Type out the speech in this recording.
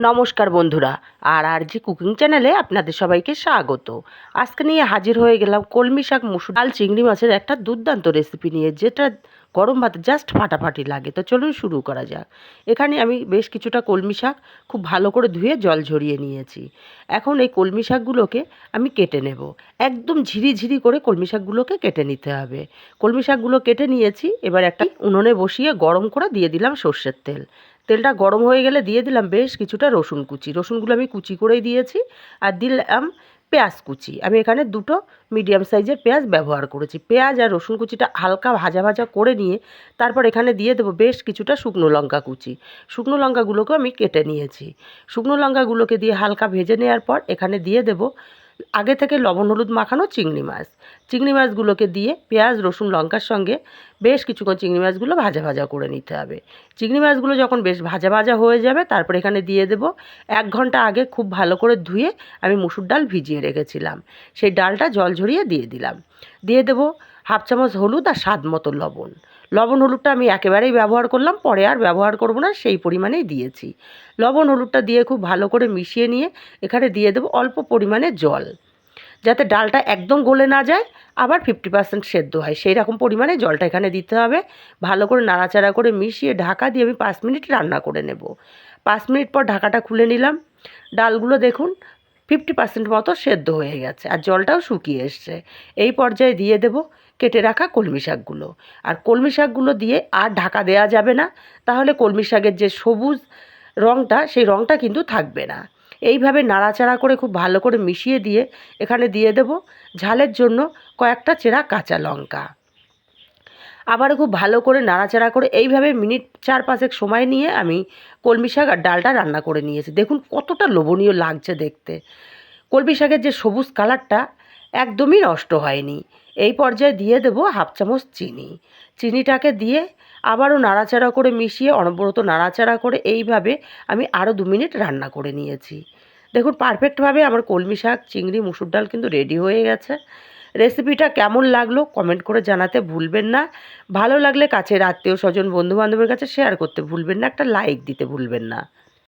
নমস্কার বন্ধুরা, আর জি কুকিং চ্যানেলে আপনাদের সবাইকে স্বাগত। আজকে নিয়ে হাজির হয়ে গেলাম কলমি শাক, মুসুর ডাল, চিংড়ি মাছের একটা দুর্দান্ত রেসিপি নিয়ে, যেটা গরম ভাতে জাস্ট ফাটাফাটি লাগে। তো চলুন শুরু করা যাক। এখানে আমি বেশ কিছুটা কলমি শাক খুব ভালো করে ধুয়ে জল ঝরিয়ে নিয়েছি। এখন এই কলমি শাকগুলোকে আমি কেটে নেব। একদম ঝিরি করে কলমি শাকগুলোকে কেটে নিতে হবে। কলমি শাকগুলো কেটে নিয়েছি। এবার একটা উনুনে বসিয়ে গরম করে দিয়ে দিলাম সর্ষের তেল। তেলটা গরম হয়ে গেলে দিয়ে দিলাম বেশ কিছুটা রসুন কুচি। রসুনগুলো আমি কুচি করেই দিয়েছি। আর দিলাম পেঁয়াজ কুচি। আমি এখানে দুটো মিডিয়াম সাইজের পেঁয়াজ ব্যবহার করেছি। পেঁয়াজ আর রসুন কুচিটা হালকা ভাজা করে নিয়ে তারপর এখানে দিয়ে দেবো বেশ কিছুটা শুকনো লঙ্কা কুচি। শুকনো লঙ্কাগুলোকেও আমি কেটে নিয়েছি। শুকনো লঙ্কাগুলোকে দিয়ে হালকা ভেজে নেওয়ার পর এখানে দিয়ে দেবো আগে থেকে লবণ হলুদ মাখানো চিংড়ি মাছ। চিংড়ি মাছগুলোকে দিয়ে পেঁয়াজ রসুন লঙ্কার সঙ্গে বেশ কিছুক্ষণ চিংড়ি মাছগুলো ভাজা করে নিতে হবে। চিংড়ি মাছগুলো যখন বেশ ভাজা হয়ে যাবে তারপর এখানে দিয়ে দেবো 1 ঘন্টা আগে খুব ভালো করে ধুয়ে আমি মুসুর ডাল ভিজিয়ে রেখেছিলাম। সেই ডালটা জল ঝরিয়ে দিয়ে দিলাম। দিয়ে দেবো 1/2 চামচ হলুদ আর স্বাদ মতো লবণ। লবণ হলুদটা আমি একেবারেই ব্যবহার করলাম, পরে আর ব্যবহার করব না, সেই পরিমাণেই দিয়েছি। লবণ হলুদটা দিয়ে খুব ভালো করে মিশিয়ে নিয়ে এখানে দিয়ে দেবো অল্প পরিমাণে জল, যাতে ডালটা একদম গলে না যায়, আবার 50% সেদ্ধ হয়, সেই রকম পরিমাণে জলটা এখানে দিতে হবে। ভালো করে নাড়াচাড়া করে মিশিয়ে ঢাকা দিয়ে আমি 5 মিনিট রান্না করে নেব। 5 মিনিট পর ঢাকাটা খুলে নিলাম। ডালগুলো দেখুন 50% মতো সেদ্ধ হয়ে গেছে আর জলটাও শুকিয়ে এসছে। এই পর্যায়ে দিয়ে দেব কেটে রাখা কলমি শাকগুলো। আর কলমি শাকগুলো দিয়ে আর ঢাকা দেওয়া যাবে না, তাহলে কলমি শাকের যে সবুজ রঙটা, সেই রঙটা কিন্তু থাকবে না। এইভাবে নাড়াচাড়া করে খুব ভালো করে মিশিয়ে দিয়ে এখানে দিয়ে দেব ঝালের জন্য কয়েকটা চেরা কাঁচা লঙ্কা। আবারও খুব ভালো করে নাড়াচাড়া করে এইভাবে মিনিট 4-5 সময় নিয়ে আমি কলমি শাক আর ডালটা রান্না করে নিয়েছি। দেখুন কতটা লোভনীয় লাগছে দেখতে। কলমি শাকের যে সবুজ কালারটা একদমই নষ্ট হয়নি। এই পর্যায়ে দিয়ে দেব 1/2 চামচ চিনি। চিনিটাকে দিয়ে আবারও নাড়াচাড়া করে মিশিয়ে অনবরত নাড়াচাড়া করে এইভাবে আমি আরও 2 মিনিট রান্না করে নিয়েছি। দেখুন পারফেক্টভাবে আমার কলমি শাক, চিংড়ি, মুসুর ডাল কিন্তু রেডি হয়ে গেছে। রেসিপিটা কেমন লাগলো কমেন্ট করে জানাতে ভুলবেন না। ভালো লাগলে কাছের আত্মীয় স্বজন বন্ধুবান্ধবের কাছে শেয়ার করতে ভুলবেন না, একটা লাইক দিতে ভুলবেন না।